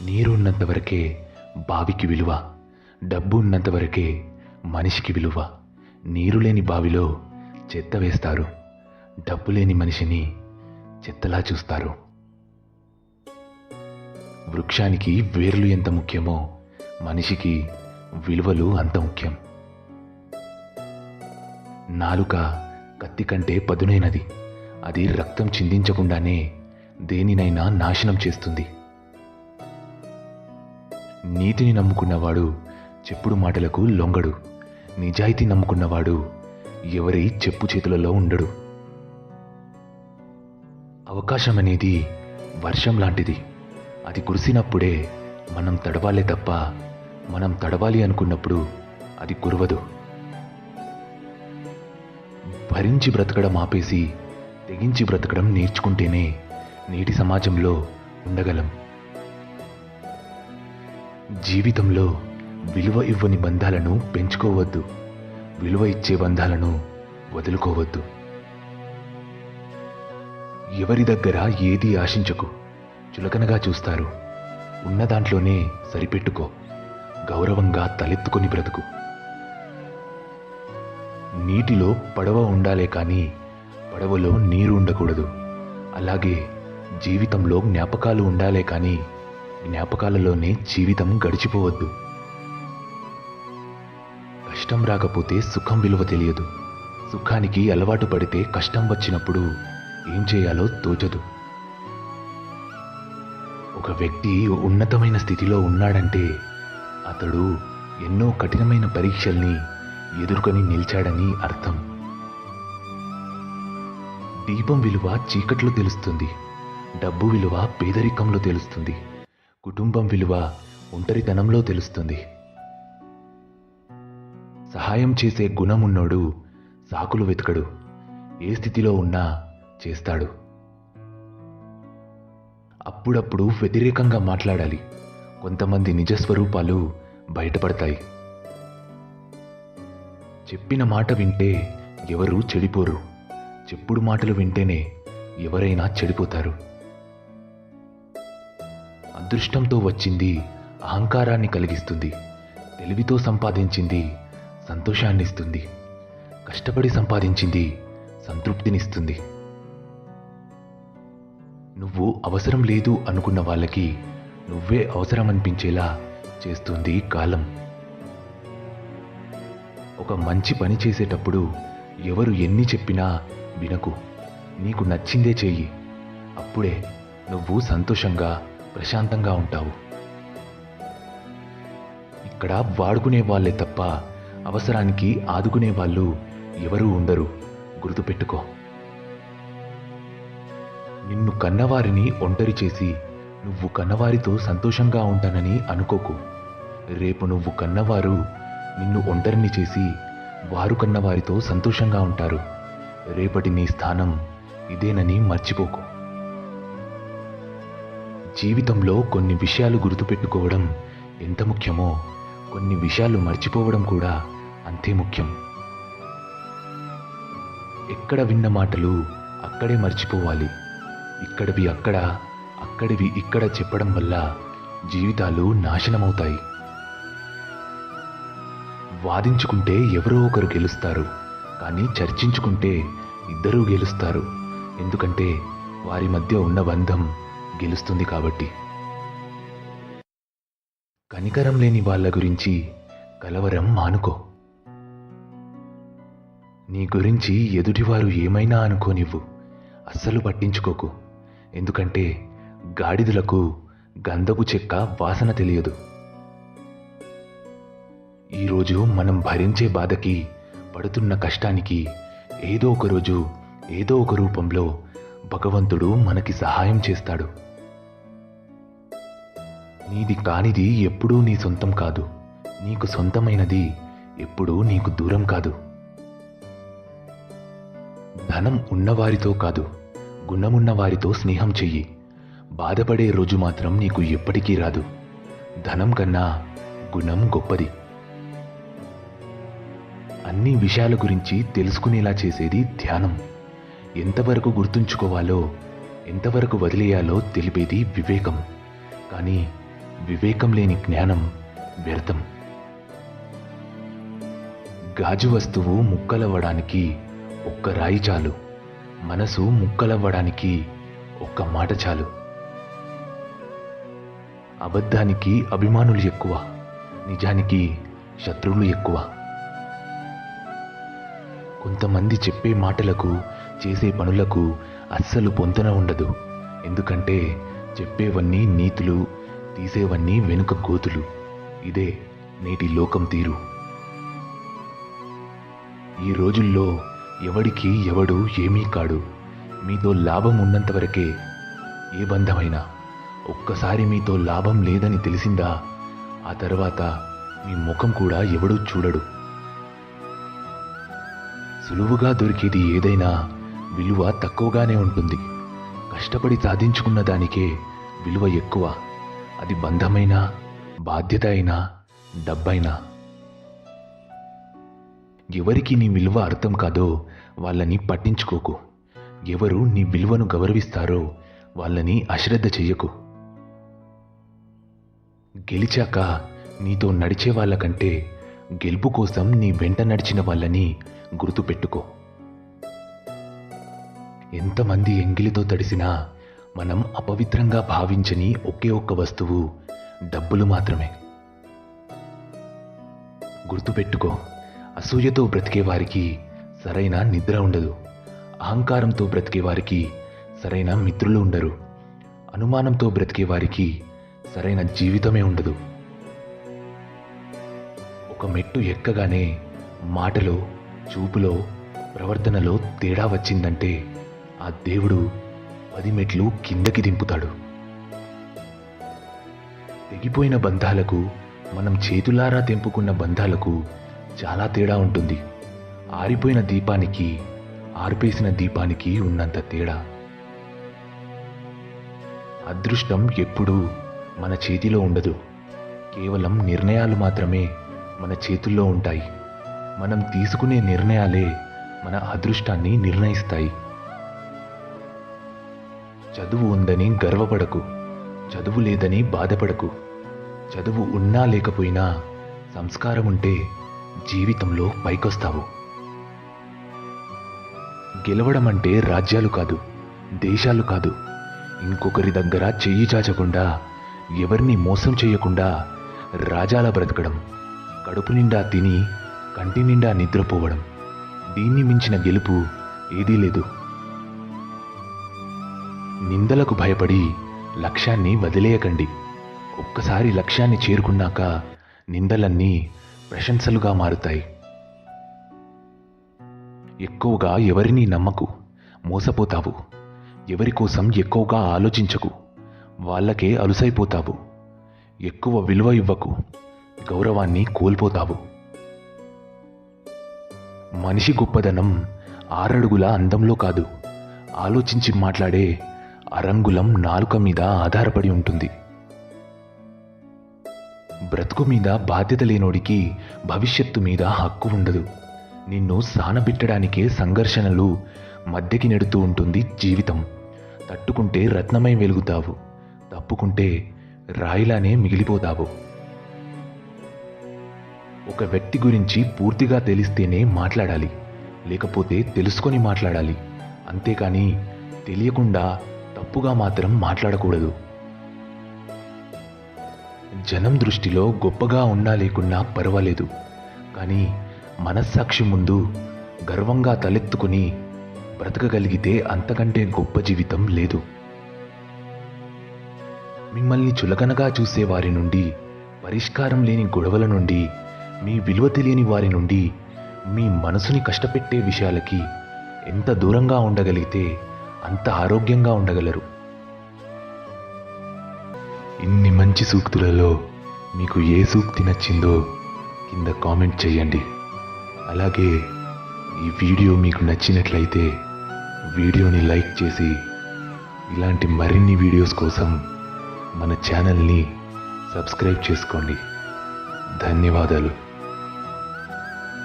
నీరు ఉన్నంత వరకే బావికి విలువ, డబ్బు ఉన్నంత వరకే మనిషికి విలువ. నీరు లేని బావిలో చెత్త వేస్తారు, డబ్బు లేని మనిషిని చెత్తలా చూస్తారు. వృక్షానికి వేర్లు ఎంత ముఖ్యమో మనిషికి విలువలు అంత ముఖ్యం. నాలుక కత్తి కంటే పదునైనది. అది రక్తం చిందించకుండానే దేనినైనా నాశనం చేస్తుంది. నీతిని నమ్ముకున్నవాడు చెప్పుడు మాటలకు లొంగడు. నిజాయితీ నమ్ముకున్నవాడు ఎవరి చెప్పు చేతులలో ఉండడు. అవకాశం అనేది వర్షం లాంటిది. అది కురిసినప్పుడే మనం తడవాలే తప్ప మనం తడవాలి అనుకున్నప్పుడు అది కురవదు. భరించి బ్రతకడం ఆపేసి తెగించి బ్రతకడం నేర్చుకుంటేనే నేటి సమాజంలో ఉండగలం. జీవితంలో విలువ ఇవ్వని బంధాలను పెంచుకోవద్దు, విలువ ఇచ్చే బంధాలను వదులుకోవద్దు. ఎవరి దగ్గర ఏది ఆశించకు, చులకనగా చూస్తారు. ఉన్న దాంట్లోనే సరిపెట్టుకో, గౌరవంగా తలెత్తుకొని బ్రతుకు. నీటిలో పడవ ఉండాలే కానీ పడవలో నీరు ఉండకూడదు. అలాగే జీవితంలో జ్ఞాపకాలు ఉండాలే కానీ జ్ఞాపకాలలోనే జీవితం గడిచిపోవద్దు. కష్టం రాకపోతే సుఖం విలువ తెలియదు. సుఖానికి అలవాటు పడితే కష్టం వచ్చినప్పుడు ఏం చేయాలో తోచదు. ఒక వ్యక్తి ఉన్నతమైన స్థితిలో ఉన్నాడంటే అతడు ఎన్నో కఠినమైన పరీక్షల్ని ఎదుర్కొని నిలిచాడని అర్థం. దీపం విలువ చీకట్లో తెలుస్తుంది, డబ్బు విలువ పేదరికంలో తెలుస్తుంది, కుటుంబం విలువ ఒంటరితనంలో తెలుస్తుంది. సహాయం చేసే గుణమున్నోడు సాకులు వెతకడు, ఏ స్థితిలో ఉన్నా చేస్తాడు. అప్పుడప్పుడు వ్యతిరేకంగా మాట్లాడాలి, కొంతమంది నిజస్వరూపాలు బయటపడతాయి. చెప్పిన మాట వింటే ఎవరూ చెడిపోరు, చెప్పుడు మాటలు వింటేనే ఎవరైనా చెడిపోతారు. అదృష్టంతో వచ్చింది అహంకారాన్ని కలిగిస్తుంది, తెలివితో సంపాదించింది సంతోషాన్నిస్తుంది, కష్టపడి సంపాదించింది సంతృప్తినిస్తుంది. నువ్వు అవసరం లేదు అనుకున్న వాళ్ళకి నువ్వే అవసరం అనిపించేలా చేస్తుంది కాలం. ఒక మంచి పని చేసేటప్పుడు ఎవరు ఎన్ని చెప్పినా వినకు, నీకు నచ్చిందే చెయ్యి. అప్పుడే నువ్వు సంతోషంగా ప్రశాంతంగా ఉంటావు. ఇక్కడ వాడుకునే వాళ్ళే తప్ప అవసరానికి ఆదుకునే వాళ్ళు ఎవరూ ఉండరు, గుర్తుపెట్టుకో. నిన్ను కన్నవారిని ఒంటరి చేసి నువ్వు కన్నవారితో సంతోషంగా ఉంటానని అనుకోకు. రేపు నువ్వు కన్నవారు నిన్ను ఒంటరిని చేసి వారు కన్నవారితో సంతోషంగా ఉంటారు. రేపటి నీ స్థానం ఇదేనని మర్చిపోకు. జీవితంలో కొన్ని విషయాలు గుర్తుపెట్టుకోవడం ఎంత ముఖ్యమో కొన్ని విషయాలు మర్చిపోవడం కూడా అంతే ముఖ్యం. ఎక్కడ విన్న మాటలు అక్కడే మర్చిపోవాలి. ఇక్కడివి అక్కడ, అక్కడివి ఇక్కడ చెప్పడం వల్ల జీవితాలు నాశనమవుతాయి. వాదించుకుంటే ఎవరో ఒకరు గెలుస్తారు, కానీ చర్చించుకుంటే ఇద్దరూ గెలుస్తారు. ఎందుకంటే వారి మధ్య ఉన్న బంధం గెలుస్తుంది కాబట్టి. కనికరం లేని వాళ్ళ గురించి కలవరం మానుకో. నీ గురించి ఎదుటివారు ఏమైనా అనుకోనివ్వు, అస్సలు పట్టించుకోకు. ఎందుకంటే గాడిదలకు గంధపు చెక్క వాసన తెలియదు. ఈరోజు మనం భరించే బాధకి, పడుతున్న కష్టానికి ఏదో ఒక రోజు ఏదో ఒక రూపంలో భగవంతుడు మనకి సహాయం చేస్తాడు. నీది కానిది ఎప్పుడూ నీ సొంతం కాదు, నీకు సొంతమైనది ఎప్పుడూ నీకు దూరం కాదు. ధనం ఉన్నవారితో కాదు, గుణమున్న వారితో స్నేహం చెయ్యి. బాధపడే రోజు మాత్రం నీకు ఎప్పటికీ రాదు. ధనం కన్నా గుణం గొప్పది. అన్ని విషయాల గురించి తెలుసుకునేలా చేసేది ధ్యానం. ఎంతవరకు గుర్తుంచుకోవాలో, ఎంతవరకు వదిలేయాలో తెలిపేది వివేకం. కానీ వివేకం లేని జ్ఞానం వ్యర్థం. గాజు వస్తువు ముక్కలవ్వడానికి ఒక్క రాయి చాలు, మనసు ముక్కలవ్వడానికి ఒక్క మాట చాలు. అబద్ధానికి అభిమానులు ఎక్కువ, నిజానికి శత్రువులు ఎక్కువ. కొంతమంది చెప్పే మాటలకు చేసే పనులకు అస్సలు పొంతన ఉండదు. ఎందుకంటే చెప్పేవన్నీ నీతులు, తీసేవన్నీ వెనుక గోతులు. ఇదే నేటి లోకం తీరు. ఈ రోజుల్లో ఎవడికి ఎవడు ఏమీ కాడు. మీతో లాభం ఉన్నంత వరకే ఏ బంధమైనా. ఒక్కసారి మీతో లాభం లేదని తెలిసిందా, ఆ తర్వాత మీ ముఖం కూడా ఎవడూ చూడడు. సులువుగా దొరికేది ఏదైనా విలువ తక్కువగానే ఉంటుంది. కష్టపడి సాధించుకున్న దానికే విలువ ఎక్కువ. అది బంధమైనా, బాధ్యత అయినా, డబ్బైనా. ఎవరికి నీ విలువ అర్థం కాదో వాళ్ళని పట్టించుకోకు. ఎవరు నీ విలువను గౌరవిస్తారో వాళ్ళని అశ్రద్ధ చెయ్యకు. గెలిచాక నీతో నడిచే వాళ్ళకంటే గెలుపు కోసం నీ వెంట నడిచిన వాళ్ళని గుర్తుపెట్టుకో. ఎంతమంది ఎంగిలితో తడిసినా మనం అపవిత్రంగా భావించని ఒకే ఒక్క వస్తువు డబ్బులు మాత్రమే. గుర్తుపెట్టుకో, అసూయతో బ్రతికే వారికి సరైన నిద్ర ఉండదు. అహంకారంతో బ్రతికే వారికి సరైన మిత్రులు ఉండరు. అనుమానంతో బ్రతికే వారికి సరైన జీవితమే ఉండదు. ఒక మెట్టు ఎక్కగానే మాటలో, చూపులో, ప్రవర్తనలో తేడా వచ్చిందంటే ఆ దేవుడు 10 మెట్లు కిందకి దింపుతాడు. తెగిపోయిన బంధాలకు, మనం చేతులారా తెంపుకున్న బంధాలకు చాలా తేడా ఉంటుంది. ఆరిపోయిన దీపానికి, ఆర్పేసిన దీపానికి ఉన్నంత తేడా. అదృష్టం ఎప్పుడూ మన చేతిలో ఉండదు. కేవలం నిర్ణయాలు మాత్రమే మన చేతుల్లో ఉంటాయి. మనం తీసుకునే నిర్ణయాలే మన అదృష్టాన్ని నిర్ణయిస్తాయి. చదువు ఉందని గర్వపడకు, చదువు లేదని బాధపడకు. చదువు ఉన్నా లేకపోయినా సంస్కారం ఉంటే జీవితంలో పైకొస్తావు. గెలవడం అంటే రాజ్యాలు కాదు, దేశాలు కాదు. ఇంకొకరి దగ్గర చెయ్యి చాచకుండా, ఎవరిని మోసం చేయకుండా రాజాల బ్రతకడం. కడుపు నిండా తిని కంటి నిండా నిద్రపోవడం. దీన్ని మించిన గెలుపు ఏదీ లేదు. నిందలకు భయపడి లక్ష్యాన్ని వదిలేయకండి. ఒక్కసారి లక్ష్యాన్ని చేరుకున్నాక నిందలన్నీ ప్రశంసలుగా మారుతాయి. ఎక్కువగా ఎవరినీ నమ్మకు, మోసపోతావు. ఎవరి కోసం ఎక్కువగా ఆలోచించకు, వాళ్ళకే అలుసైపోతావు. ఎక్కువ విలువ ఇవ్వకు, గౌరవాన్ని కోల్పోతావు. మనిషి గొప్పదనం 6 అడుగుల అందంలో కాదు, ఆలోచించి మాట్లాడే అరంగుళం నాలుక మీద ఆధారపడి ఉంటుంది. బ్రతుకు మీద బాధ్యత లేనోడికి భవిష్యత్తు మీద హక్కు ఉండదు. నిన్ను సానబెట్టడానికే సంఘర్షణలు మధ్యకి నెడుతూ ఉంటుంది జీవితం. తట్టుకుంటే రత్నమై వెలుగుతావు, తప్పుకుంటే రాయిలానే మిగిలిపోతావు. ఒక వ్యక్తి గురించి పూర్తిగా తెలిస్తేనే మాట్లాడాలి, లేకపోతే తెలుసుకొని మాట్లాడాలి. అంతేకాని తెలియకుండా తప్పుగా మాత్రం మాట్లాడకూడదు. జనం దృష్టిలో గొప్పగా ఉన్నా లేకున్నా పర్వాలేదు, కానీ మనస్సాక్షి ముందు గర్వంగా తలెత్తుకుని బ్రతకగలిగితే అంతకంటే గొప్ప జీవితం లేదు. మిమ్మల్ని చులకనగా చూసే వారి నుండి, పరిష్కారం లేని గొడవల నుండి, మీ విలువ తెలియని వారి నుండి, మీ మనసుని కష్టపెట్టే విషయాలకి ఎంత దూరంగా ఉండగలిగితే అంత ఆరోగ్యంగా ఉండగలరు. ఇన్ని మంచి సూక్తులలో మీకు ఏ సూక్తి నచ్చిందో కింద కామెంట్ చేయండి. అలాగే ఈ వీడియో మీకు నచ్చినట్లయితే వీడియోని లైక్ చేసి ఇలాంటి మరిన్ని వీడియోస్ కోసం మన ఛానల్ని సబ్స్క్రైబ్ చేసుకోండి. ధన్యవాదాలు.